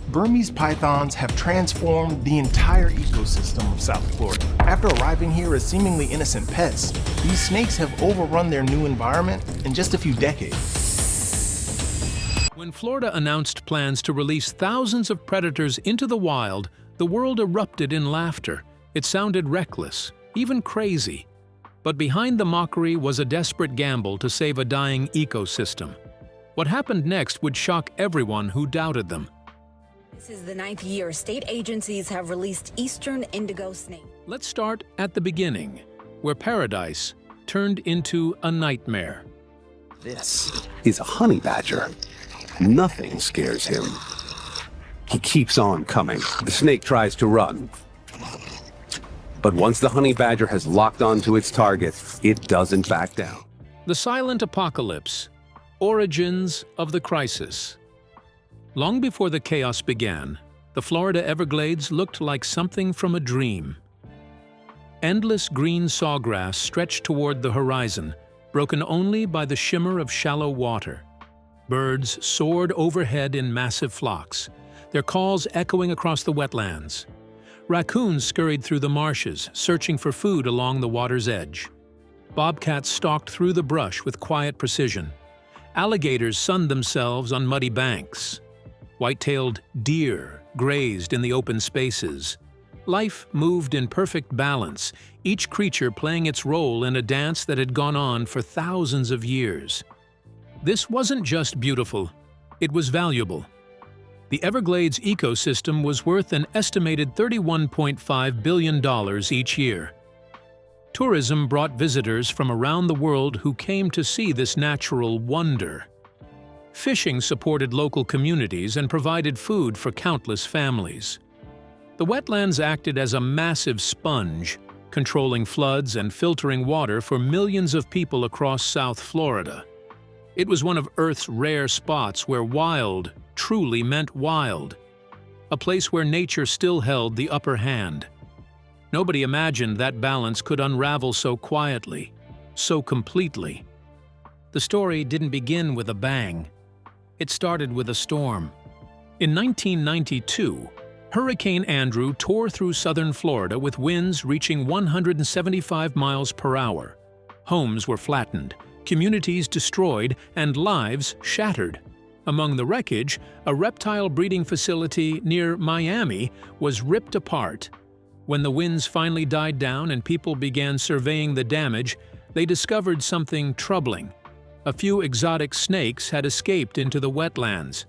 Burmese pythons have transformed the entire ecosystem of South Florida. After arriving here as seemingly innocent pets, these snakes have overrun their new environment in just a few decades. When Florida announced plans to release thousands of predators into the wild, the world erupted in laughter. It sounded reckless, even crazy. But behind the mockery was a desperate gamble to save a dying ecosystem. What happened next would shock everyone who doubted them. This is the 9th year state agencies have released eastern indigo snake. Let's start at the beginning, where paradise turned into a nightmare. This is a honey badger. Nothing scares him. He keeps on coming. The snake tries to run. But once the honey badger has locked onto its target, it doesn't back down. The silent apocalypse. Origins of the crisis. Long before the chaos began, the Florida Everglades looked like something from a dream. Endless green sawgrass stretched toward the horizon, broken only by the shimmer of shallow water. Birds soared overhead in massive flocks, their calls echoing across the wetlands. Raccoons scurried through the marshes, searching for food along the water's edge. Bobcats stalked through the brush with quiet precision. Alligators sunned themselves on muddy banks. White-tailed deer grazed in the open spaces. Life moved in perfect balance, each creature playing its role in a dance that had gone on for thousands of years. This wasn't just beautiful, it was valuable. The Everglades ecosystem was worth an estimated $31.5 billion each year. Tourism brought visitors from around the world who came to see this natural wonder. Fishing supported local communities and provided food for countless families. The wetlands acted as a massive sponge, controlling floods and filtering water for millions of people across South Florida. It was one of Earth's rare spots where wild truly meant wild, a place where nature still held the upper hand. Nobody imagined that balance could unravel so quietly, so completely. The story didn't begin with a bang. It started with a storm. In 1992, Hurricane Andrew tore through southern Florida with winds reaching 175 miles per hour. Homes were flattened, communities destroyed, and lives shattered. Among the wreckage, a reptile breeding facility near Miami was ripped apart. When the winds finally died down and people began surveying the damage, they discovered something troubling. A few exotic snakes had escaped into the wetlands.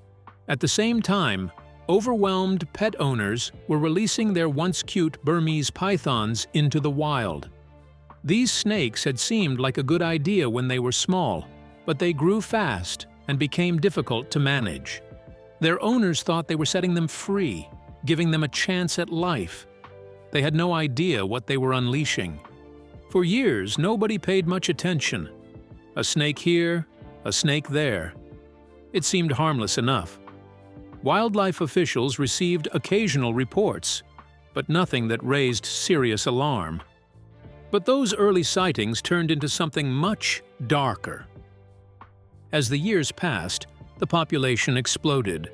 At the same time, overwhelmed pet owners were releasing their once cute Burmese pythons into the wild. These snakes had seemed like a good idea when they were small, but they grew fast and became difficult to manage. Their owners thought they were setting them free, giving them a chance at life. They had no idea what they were unleashing. For years, nobody paid much attention. A snake here, a snake there. It seemed harmless enough. Wildlife officials received occasional reports, but nothing that raised serious alarm. But those early sightings turned into something much darker. As the years passed, the population exploded.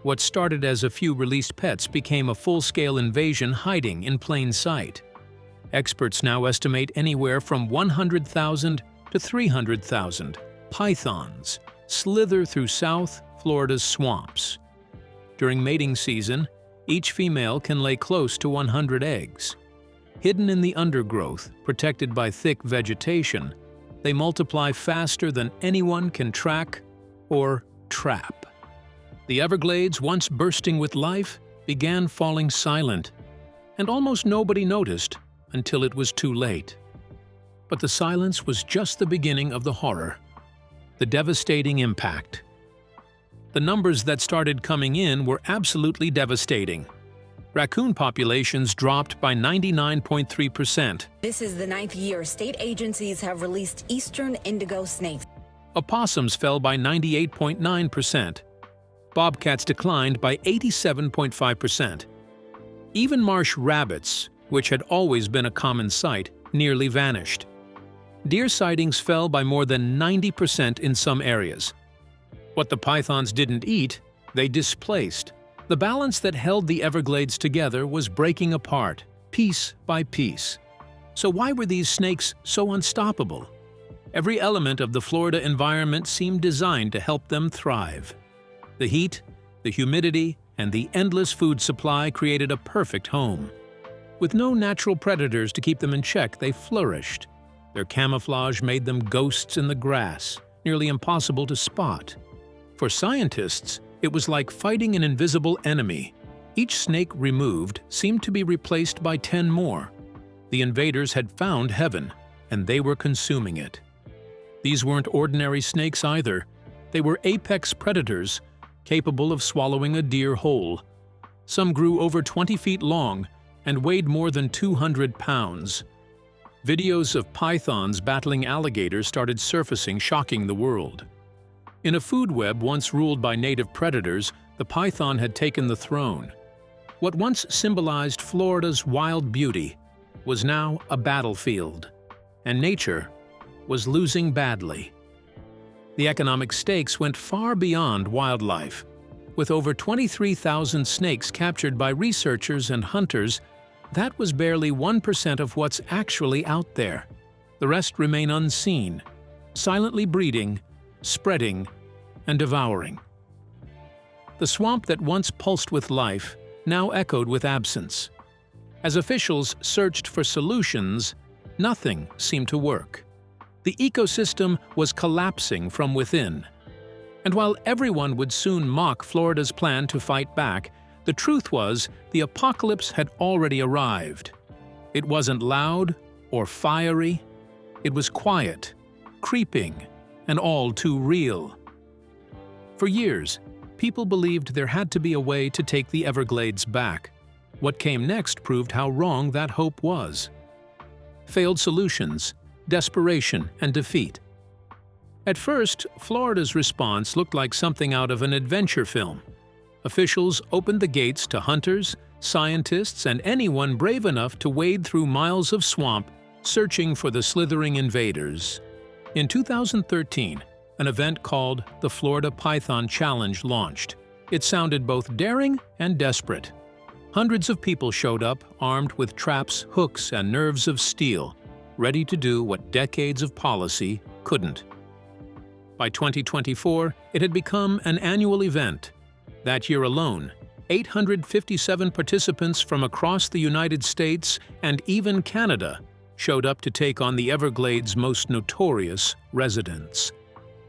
What started as a few released pets became a full-scale invasion hiding in plain sight. Experts now estimate anywhere from 100,000 to 300,000 pythons slither through South Florida's swamps. During mating season, each female can lay close to 100 eggs. Hidden in the undergrowth, protected by thick vegetation, they multiply faster than anyone can track or trap. The Everglades, once bursting with life, began falling silent, and almost nobody noticed until it was too late. But the silence was just the beginning of the horror, the devastating impact. The numbers that started coming in were absolutely devastating. Raccoon populations dropped by 99.3%. This is the 9th year state agencies have released eastern indigo snakes. Opossums fell by 98.9%. Bobcats declined by 87.5%. Even marsh rabbits, which had always been a common sight, nearly vanished. Deer sightings fell by more than 90% in some areas. What the pythons didn't eat, they displaced. The balance that held the Everglades together was breaking apart, piece by piece. So why were these snakes so unstoppable? Every element of the Florida environment seemed designed to help them thrive. The heat, the humidity, and the endless food supply created a perfect home. With no natural predators to keep them in check, they flourished. Their camouflage made them ghosts in the grass, nearly impossible to spot. For scientists, it was like fighting an invisible enemy. Each snake removed seemed to be replaced by 10 more. The invaders had found heaven, and they were consuming it. These weren't ordinary snakes either. They were apex predators, capable of swallowing a deer whole. Some grew over 20 feet long and weighed more than 200 pounds. Videos of pythons battling alligators started surfacing, shocking the world. In a food web once ruled by native predators, the python had taken the throne. What once symbolized Florida's wild beauty was now a battlefield, and nature was losing badly. The economic stakes went far beyond wildlife. With over 23,000 snakes captured by researchers and hunters, that was barely 1% of what's actually out there. The rest remain unseen, silently breeding, spreading, and devouring. The swamp that once pulsed with life now echoed with absence. As officials searched for solutions, nothing seemed to work. The ecosystem was collapsing from within. And while everyone would soon mock Florida's plan to fight back, the truth was the apocalypse had already arrived. It wasn't loud or fiery. It was quiet, creeping, and all too real. For years, people believed there had to be a way to take the Everglades back. What came next proved how wrong that hope was. Failed solutions, desperation, and defeat. At first, Florida's response looked like something out of an adventure film. Officials opened the gates to hunters, scientists, and anyone brave enough to wade through miles of swamp, searching for the slithering invaders. In 2013, an event called the Florida Python Challenge launched. It sounded both daring and desperate. Hundreds of people showed up, armed with traps, hooks, and nerves of steel, ready to do what decades of policy couldn't. By 2024, it had become an annual event. That year alone, 857 participants from across the United States and even Canada showed up to take on the Everglades' most notorious residents.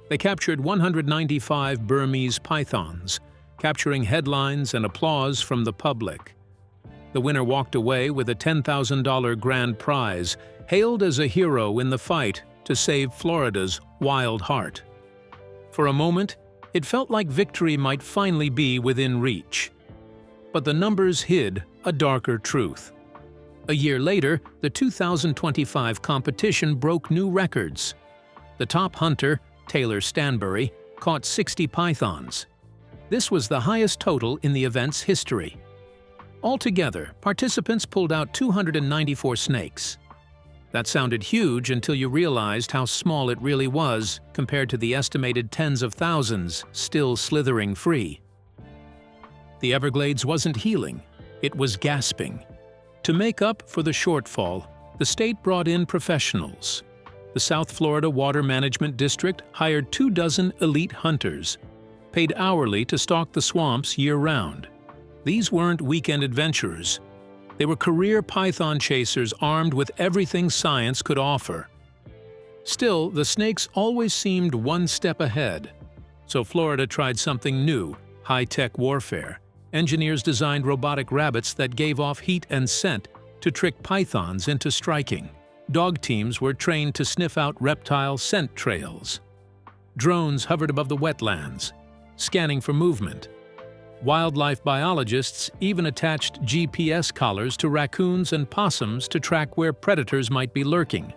They captured 195 Burmese pythons, capturing headlines and applause from the public. The winner walked away with a $10,000 grand prize, hailed as a hero in the fight to save Florida's wild heart. For a moment, it felt like victory might finally be within reach. But the numbers hid a darker truth. A year later, the 2025 competition broke new records. The top hunter, Taylor Stanbury, caught 60 pythons. This was the highest total in the event's history. Altogether, participants pulled out 294 snakes. That sounded huge until you realized how small it really was compared to the estimated tens of thousands still slithering free. The Everglades wasn't healing, it was gasping. To make up for the shortfall, the state brought in professionals. The South Florida Water Management District hired 24 elite hunters, paid hourly to stalk the swamps year-round. These weren't weekend adventurers. They were career python chasers armed with everything science could offer. Still, the snakes always seemed one step ahead. So Florida tried something new, high-tech warfare. Engineers designed robotic rabbits that gave off heat and scent to trick pythons into striking. Dog teams were trained to sniff out reptile scent trails. Drones hovered above the wetlands, scanning for movement. Wildlife biologists even attached GPS collars to raccoons and possums to track where predators might be lurking.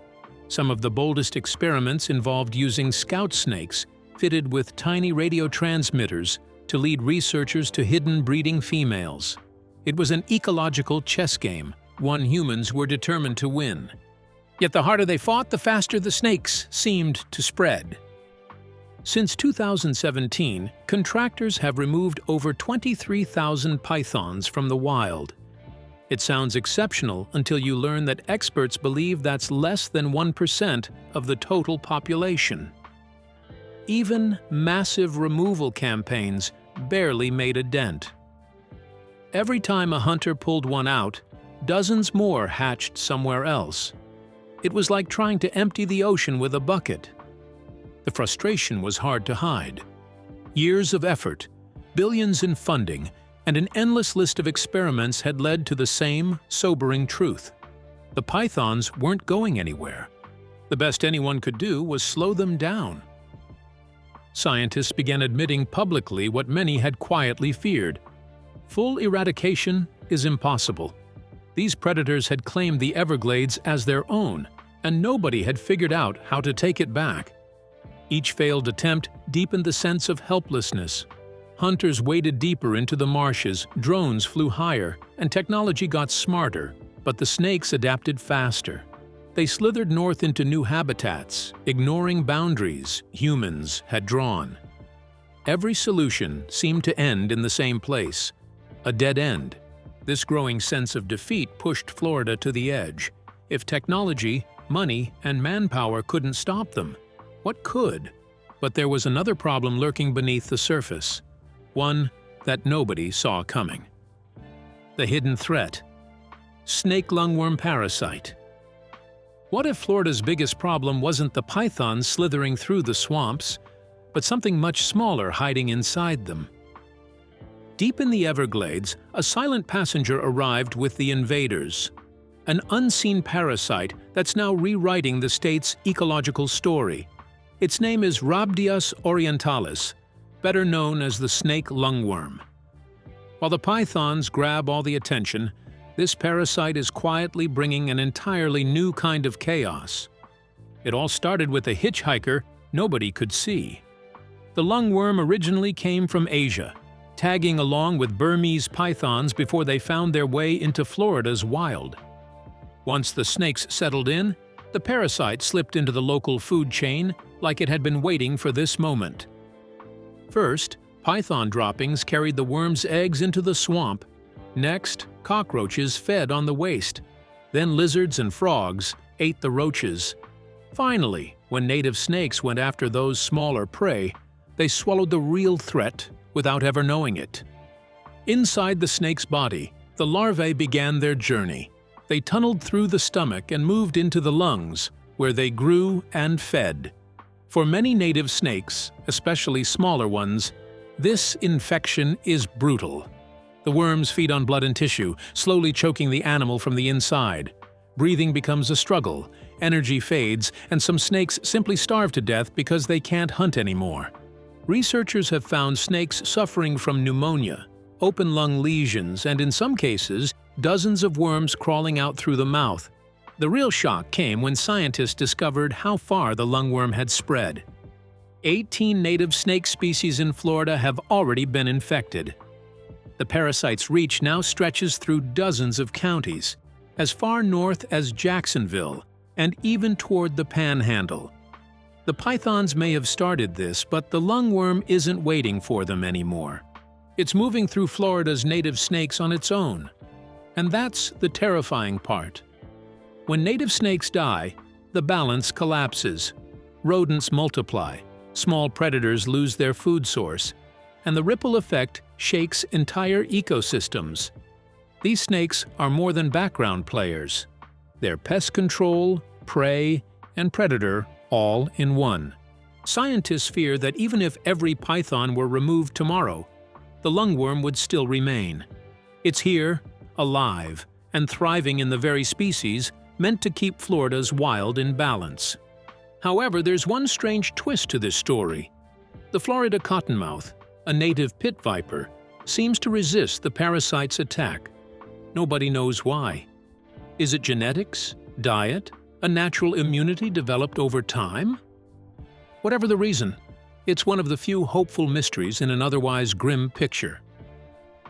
Some of the boldest experiments involved using scout snakes fitted with tiny radio transmitters to lead researchers to hidden breeding females. It was an ecological chess game, one humans were determined to win. Yet the harder they fought, the faster the snakes seemed to spread. Since 2017, contractors have removed over 23,000 pythons from the wild. It sounds exceptional until you learn that experts believe that's less than 1% of the total population. Even massive removal campaigns barely made a dent. Every time a hunter pulled one out, dozens more hatched somewhere else. It was like trying to empty the ocean with a bucket. The frustration was hard to hide. Years of effort, billions in funding, and an endless list of experiments had led to the same sobering truth. The pythons weren't going anywhere. The best anyone could do was slow them down. Scientists began admitting publicly what many had quietly feared. Full eradication is impossible. These predators had claimed the Everglades as their own, and nobody had figured out how to take it back. Each failed attempt deepened the sense of helplessness. Hunters waded deeper into the marshes, drones flew higher, and technology got smarter, but the snakes adapted faster. They slithered north into new habitats, ignoring boundaries humans had drawn. Every solution seemed to end in the same place, a dead end. This growing sense of defeat pushed Florida to the edge. If technology, money, and manpower couldn't stop them, what could? But there was another problem lurking beneath the surface, one that nobody saw coming. The hidden threat: snake lungworm parasite. What if Florida's biggest problem wasn't the pythons slithering through the swamps, but something much smaller hiding inside them? Deep in the Everglades, a silent passenger arrived with the invaders, an unseen parasite that's now rewriting the state's ecological story. Its name is Rhabdias orientalis, better known as the snake lungworm. While the pythons grab all the attention, this parasite is quietly bringing an entirely new kind of chaos. It all started with a hitchhiker nobody could see. The lungworm originally came from Asia, tagging along with Burmese pythons before they found their way into Florida's wild. Once the snakes settled in, the parasite slipped into the local food chain like it had been waiting for this moment. First, python droppings carried the worm's eggs into the swamp. Next, cockroaches fed on the waste. Then lizards and frogs ate the roaches. Finally, when native snakes went after those smaller prey, they swallowed the real threat without ever knowing it. Inside the snake's body, the larvae began their journey. They tunneled through the stomach and moved into the lungs, where they grew and fed. For many native snakes, especially smaller ones, this infection is brutal. The worms feed on blood and tissue, slowly choking the animal from the inside. Breathing becomes a struggle, energy fades, and some snakes simply starve to death because they can't hunt anymore. Researchers have found snakes suffering from pneumonia, open lung lesions, and in some cases, dozens of worms crawling out through the mouth. The real shock came when scientists discovered how far the lungworm had spread. 18 native snake species in Florida have already been infected. The parasite's reach now stretches through dozens of counties, as far north as Jacksonville, and even toward the Panhandle. The pythons may have started this, but the lungworm isn't waiting for them anymore. It's moving through Florida's native snakes on its own. And that's the terrifying part. When native snakes die, the balance collapses. Rodents multiply, small predators lose their food source, and the ripple effect shakes entire ecosystems. These snakes are more than background players. They're pest control, prey, and predator all in one. Scientists fear that even if every python were removed tomorrow, the lungworm would still remain. It's here, alive, and thriving in the very species meant to keep Florida's wild in balance. However, there's one strange twist to this story. The Florida cottonmouth, a native pit viper, seems to resist the parasite's attack. Nobody knows why. Is it genetics, diet, a natural immunity developed over time? Whatever the reason, it's one of the few hopeful mysteries in an otherwise grim picture.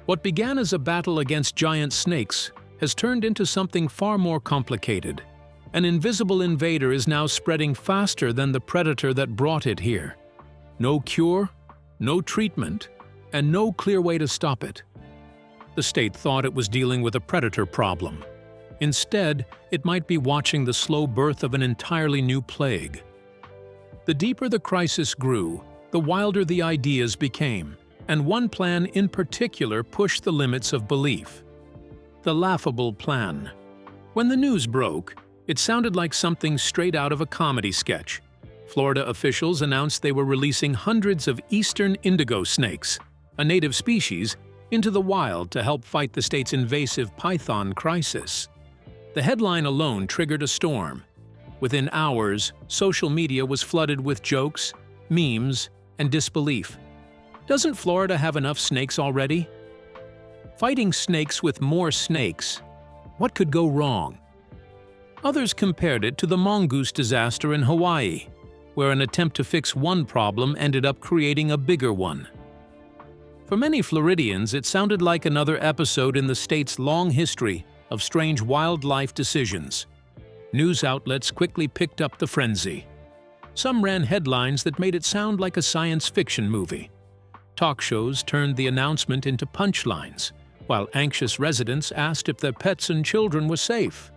What began as a battle against giant snakes has turned into something far more complicated. An invisible invader is now spreading faster than the predator that brought it here. no cure, no treatment, and no clear way to stop it. The state thought it was dealing with a predator problem. Instead, it might be watching the slow birth of an entirely new plague. The deeper the crisis grew, the wilder the ideas became, and one plan in particular pushed the limits of belief. The laughable plan. When the news broke, it sounded like something straight out of a comedy sketch. Florida officials announced they were releasing hundreds of eastern indigo snakes, a native species, into the wild to help fight the state's invasive python crisis. The headline alone triggered a storm. Within hours, social media was flooded with jokes, memes, and disbelief. Doesn't Florida have enough snakes already? Fighting snakes with more snakes. What could go wrong? Others compared it to the mongoose disaster in Hawaii, where an attempt to fix one problem ended up creating a bigger one. For many Floridians, it sounded like another episode in the state's long history of strange wildlife decisions. News outlets quickly picked up the frenzy. Some ran headlines that made it sound like a science fiction movie. Talk shows turned the announcement into punchlines, while anxious residents asked if their pets and children were safe.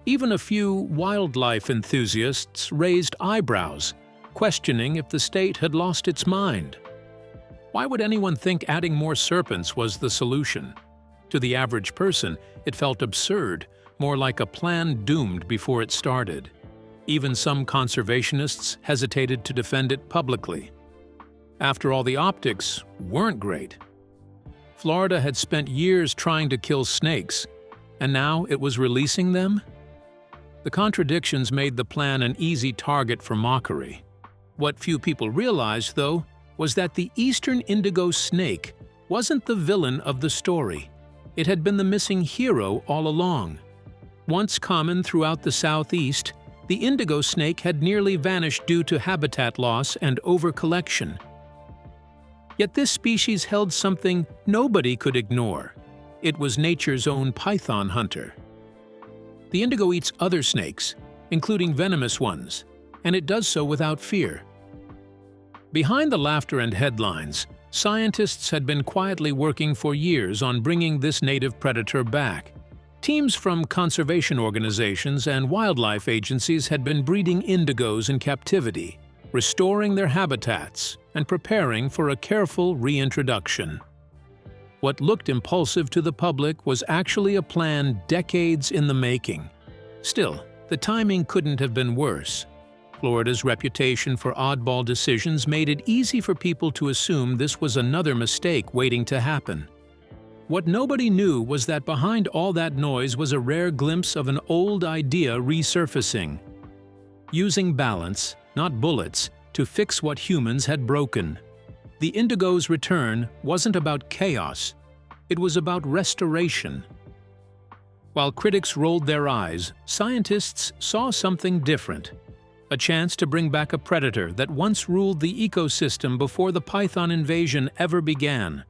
Even a few wildlife enthusiasts raised eyebrows, questioning if the state had lost its mind. Why would anyone think adding more serpents was the solution? To the average person, it felt absurd, more like a plan doomed before it started. Even some conservationists hesitated to defend it publicly. After all, the optics weren't great. Florida had spent years trying to kill snakes, and now it was releasing them? The contradictions made the plan an easy target for mockery. What few people realized, though, was that the eastern indigo snake wasn't the villain of the story. It had been the missing hero all along. Once common throughout the southeast, the indigo snake had nearly vanished due to habitat loss and overcollection. Yet this species held something nobody could ignore. It was nature's own python hunter. The indigo eats other snakes, including venomous ones, and it does so without fear. Behind the laughter and headlines, scientists had been quietly working for years on bringing this native predator back. Teams from conservation organizations and wildlife agencies had been breeding indigos in captivity, restoring their habitats, and preparing for a careful reintroduction. What looked impulsive to the public was actually a plan decades in the making. Still, the timing couldn't have been worse. Florida's reputation for oddball decisions made it easy for people to assume this was another mistake waiting to happen. What nobody knew was that behind all that noise was a rare glimpse of an old idea resurfacing. Using balance, not bullets, to fix what humans had broken. The indigo's return wasn't about chaos, it was about restoration. While critics rolled their eyes, scientists saw something different. A chance to bring back a predator that once ruled the ecosystem before the python invasion ever began.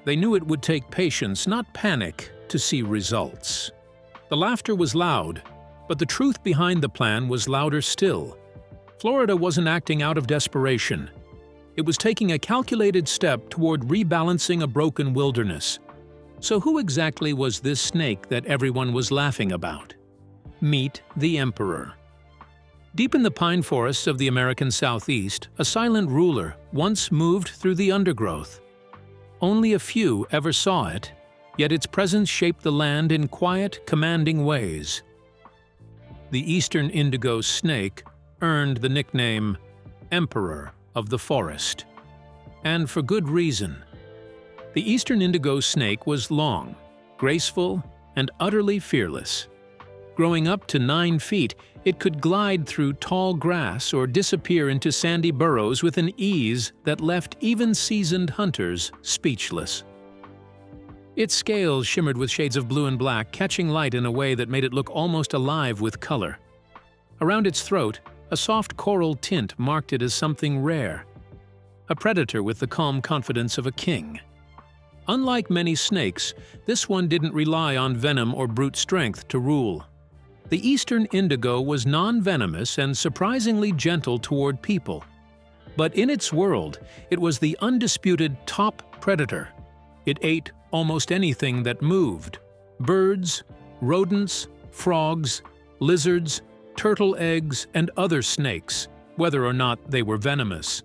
They knew it would take patience, not panic, to see results. The laughter was loud, but the truth behind the plan was louder still. Florida wasn't acting out of desperation. It was taking a calculated step toward rebalancing a broken wilderness. So who exactly was this snake that everyone was laughing about? Meet the Emperor. Deep in the pine forests of the American Southeast, a silent ruler once moved through the undergrowth. Only a few ever saw it, yet its presence shaped the land in quiet, commanding ways. The eastern indigo snake earned the nickname Emperor of the Forest. And for good reason. The eastern indigo snake was long, graceful, and utterly fearless. Growing up to 9 feet, it could glide through tall grass or disappear into sandy burrows with an ease that left even seasoned hunters speechless. Its scales shimmered with shades of blue and black, catching light in a way that made it look almost alive with color. Around its throat, a soft coral tint marked it as something rare, a predator with the calm confidence of a king. Unlike many snakes, this one didn't rely on venom or brute strength to rule. The eastern indigo was non-venomous and surprisingly gentle toward people. But in its world, it was the undisputed top predator. It ate almost anything that moved: birds, rodents, frogs, lizards, turtle eggs, and other snakes, whether or not they were venomous.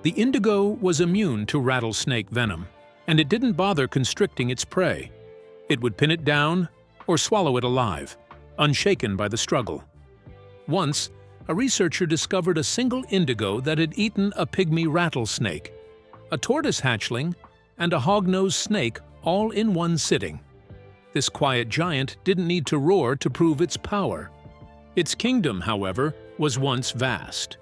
The indigo was immune to rattlesnake venom, and it didn't bother constricting its prey. It would pin it down or swallow it alive, unshaken by the struggle. Once, a researcher discovered a single indigo that had eaten a pygmy rattlesnake, a tortoise hatchling, and a hognose snake all in one sitting. This quiet giant didn't need to roar to prove its power. Its kingdom, however, was once vast.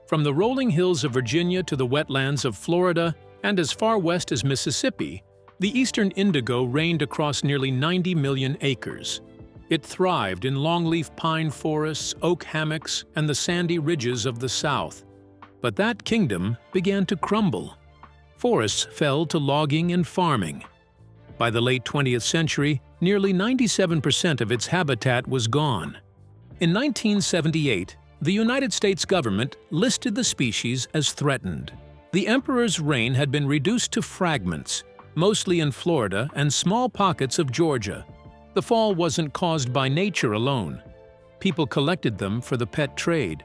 From the rolling hills of Virginia to the wetlands of Florida and as far west as Mississippi, the eastern indigo reigned across nearly 90 million acres. It thrived in longleaf pine forests, oak hammocks, and the sandy ridges of the south. But that kingdom began to crumble. Forests fell to logging and farming. By the late 20th century, nearly 97% of its habitat was gone. In 1978, the United States government listed the species as threatened. The emperor's reign had been reduced to fragments, mostly in Florida and small pockets of Georgia. The fall wasn't caused by nature alone. People collected them for the pet trade.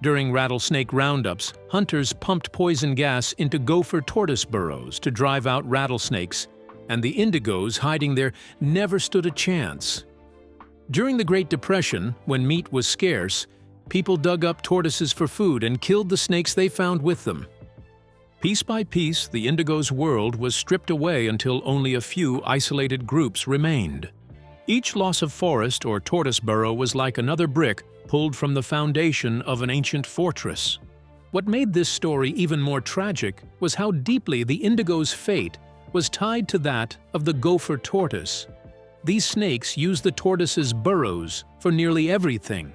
During rattlesnake roundups, hunters pumped poison gas into gopher tortoise burrows to drive out rattlesnakes, and the indigos hiding there never stood a chance. During the Great Depression, when meat was scarce, people dug up tortoises for food and killed the snakes they found with them. Piece by piece, the indigo's world was stripped away until only a few isolated groups remained. Each loss of forest or tortoise burrow was like another brick pulled from the foundation of an ancient fortress. What made this story even more tragic was how deeply the indigo's fate was tied to that of the gopher tortoise. These snakes use the tortoise's burrows for nearly everything: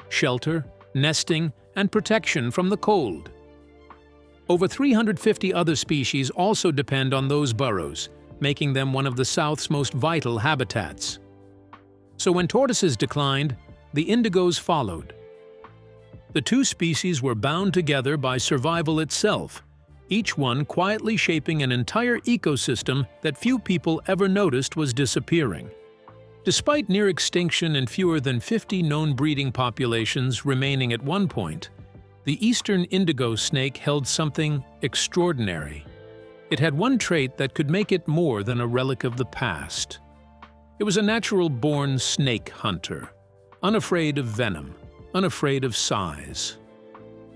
shelter, nesting, and protection from the cold. Over 350 other species also depend on those burrows, making them one of the South's most vital habitats. So when tortoises declined, the indigos followed. The two species were bound together by survival itself, each one quietly shaping an entire ecosystem that few people ever noticed was disappearing. Despite near extinction and fewer than 50 known breeding populations remaining at one point, the eastern indigo snake held something extraordinary. It had one trait that could make it more than a relic of the past. It was a natural-born snake hunter, unafraid of venom, unafraid of size.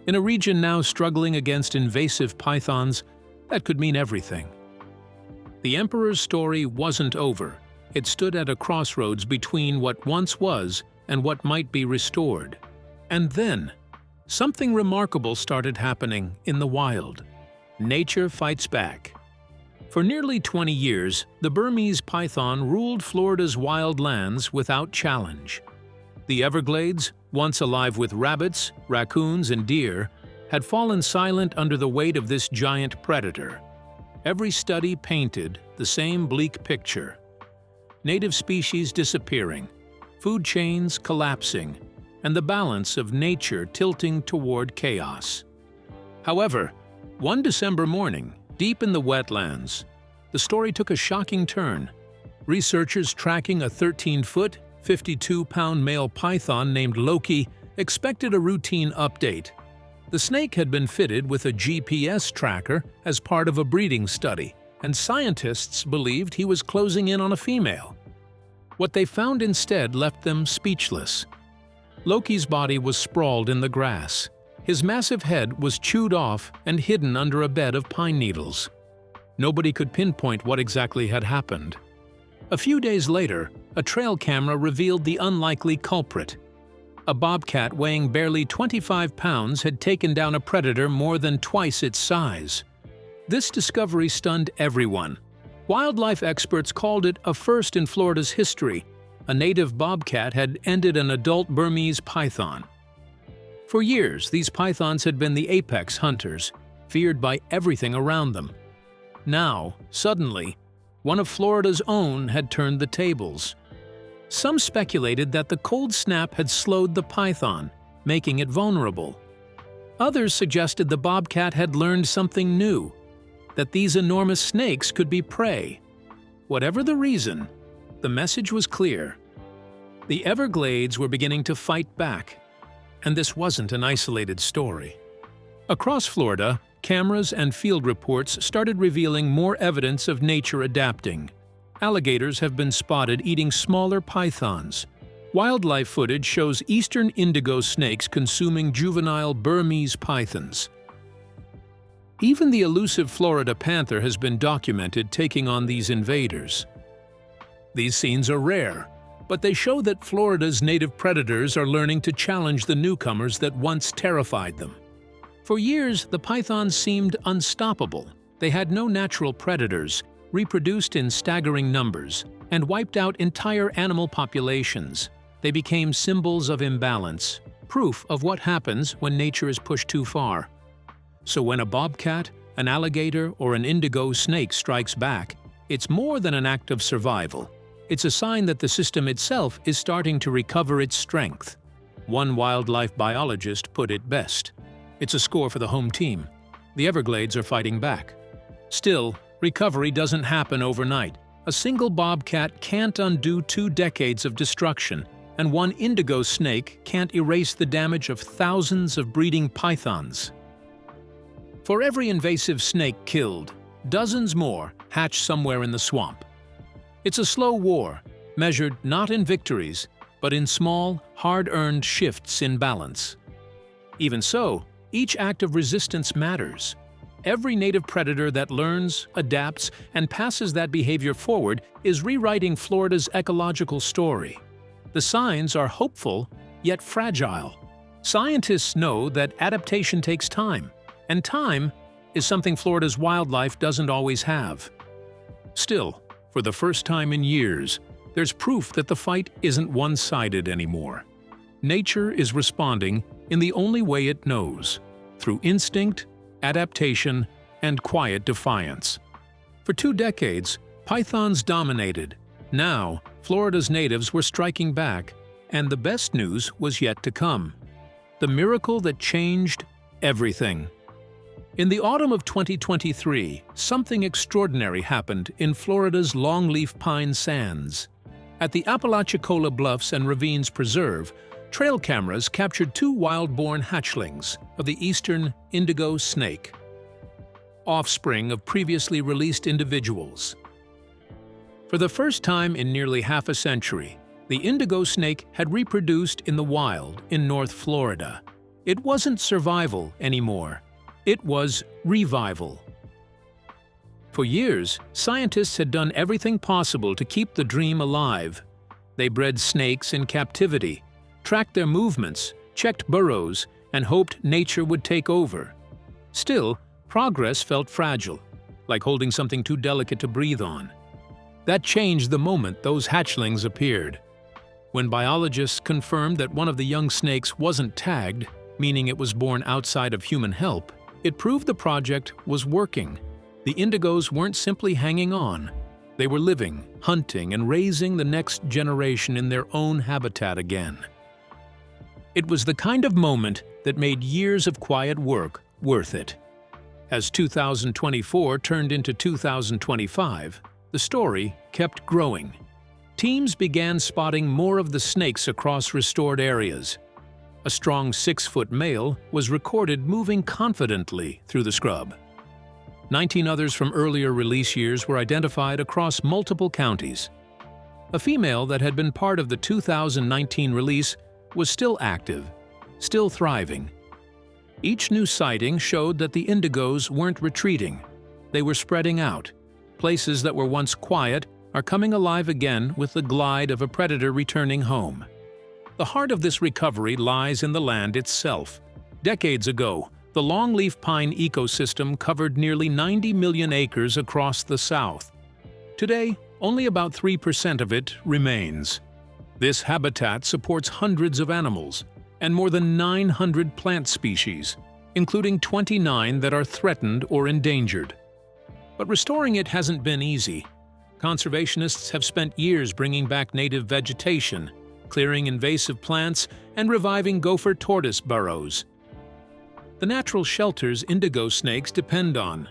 In a region now struggling against invasive pythons, that could mean everything. The emperor's story wasn't over. It stood at a crossroads between what once was and what might be restored. And then, something remarkable started happening in the wild. Nature fights back. For nearly 20 years, the Burmese python ruled Florida's wild lands without challenge. The Everglades, once alive with rabbits, raccoons, and deer, had fallen silent under the weight of this giant predator. Every study painted the same bleak picture: native species disappearing, food chains collapsing, and the balance of nature tilting toward chaos. However, one December morning, deep in the wetlands, the story took a shocking turn. Researchers tracking a 13-foot, 52-pound male python named Loki expected a routine update. The snake had been fitted with a GPS tracker as part of a breeding study, and scientists believed he was closing in on a female. What they found instead left them speechless. Loki's body was sprawled in the grass. His massive head was chewed off and hidden under a bed of pine needles. Nobody could pinpoint what exactly had happened. A few days later, a trail camera revealed the unlikely culprit. A bobcat weighing barely 25 pounds had taken down a predator more than twice its size. This discovery stunned everyone. Wildlife experts called it a first in Florida's history. A native bobcat had ended an adult Burmese python. For years, these pythons had been the apex hunters, feared by everything around them. Now, suddenly, one of Florida's own had turned the tables. Some speculated that the cold snap had slowed the python, making it vulnerable. Others suggested the bobcat had learned something new, that these enormous snakes could be prey. Whatever the reason, the message was clear. The Everglades were beginning to fight back, and this wasn't an isolated story. Across Florida, cameras and field reports started revealing more evidence of nature adapting. Alligators have been spotted eating smaller pythons. Wildlife footage shows eastern indigo snakes consuming juvenile Burmese pythons. Even the elusive Florida panther has been documented taking on these invaders. These scenes are rare, but they show that Florida's native predators are learning to challenge the newcomers that once terrified them. For years, the pythons seemed unstoppable. They had no natural predators, reproduced in staggering numbers, and wiped out entire animal populations. They became symbols of imbalance, proof of what happens when nature is pushed too far. So when a bobcat, an alligator, or an indigo snake strikes back, it's more than an act of survival. It's a sign that the system itself is starting to recover its strength. One wildlife biologist put it best. It's a score for the home team. The Everglades are fighting back. Still, recovery doesn't happen overnight. A single bobcat can't undo 2 decades of destruction, and one indigo snake can't erase the damage of thousands of breeding pythons. For every invasive snake killed, dozens more hatch somewhere in the swamp. It's a slow war, measured not in victories, but in small, hard-earned shifts in balance. Even so, each act of resistance matters. Every native predator that learns, adapts, and passes that behavior forward is rewriting Florida's ecological story. The signs are hopeful, yet fragile. Scientists know that adaptation takes time, and time is something Florida's wildlife doesn't always have. Still, for the first time in years, there's proof that the fight isn't one-sided anymore. Nature is responding in the only way it knows, through instinct, adaptation, and quiet defiance. For 2 decades, pythons dominated. Now, Florida's natives were striking back, and the best news was yet to come. The miracle that changed everything. In the autumn of 2023, something extraordinary happened in Florida's longleaf pine sands. At the Apalachicola Bluffs and Ravines Preserve, trail cameras captured 2 wild-born hatchlings of the eastern indigo snake, offspring of previously released individuals. For the first time in nearly half a century, the indigo snake had reproduced in the wild in North Florida. It wasn't survival anymore. It was revival. For years, scientists had done everything possible to keep the dream alive. They bred snakes in captivity, tracked their movements, checked burrows, and hoped nature would take over. Still, progress felt fragile, like holding something too delicate to breathe on. That changed the moment those hatchlings appeared. When biologists confirmed that one of the young snakes wasn't tagged, meaning it was born outside of human help, it proved the project was working. The indigos weren't simply hanging on. They were living, hunting, and raising the next generation in their own habitat again. It was the kind of moment that made years of quiet work worth it. As 2024 turned into 2025, the story kept growing. Teams began spotting more of the snakes across restored areas. A strong 6-foot male was recorded moving confidently through the scrub. 19 others from earlier release years were identified across multiple counties. A female that had been part of the 2019 release was still active, still thriving. Each new sighting showed that the indigos weren't retreating. They were spreading out. Places that were once quiet are coming alive again with the glide of a predator returning home. The heart of this recovery lies in the land itself. Decades ago, the longleaf pine ecosystem covered nearly 90 million acres across the South. Today, only about 3% of it remains. This habitat supports hundreds of animals and more than 900 plant species, including 29 that are threatened or endangered. But restoring it hasn't been easy. Conservationists have spent years bringing back native vegetation, clearing invasive plants, and reviving gopher tortoise burrows. the natural shelters indigo snakes depend on.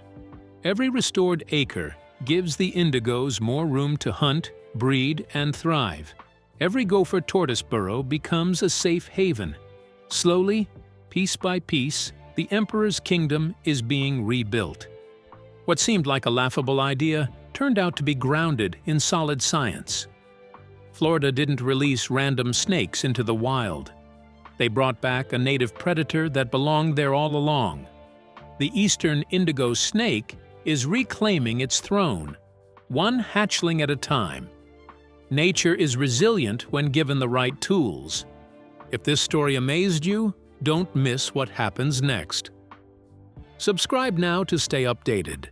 Every restored acre gives the indigos more room to hunt, breed, and thrive. Every gopher tortoise burrow becomes a safe haven. Slowly, piece by piece, the emperor's kingdom is being rebuilt. What seemed like a laughable idea turned out to be grounded in solid science. Florida didn't release random snakes into the wild. They brought back a native predator that belonged there all along. The eastern indigo snake is reclaiming its throne, one hatchling at a time. Nature is resilient when given the right tools. If this story amazed you, don't miss what happens next. Subscribe now to stay updated.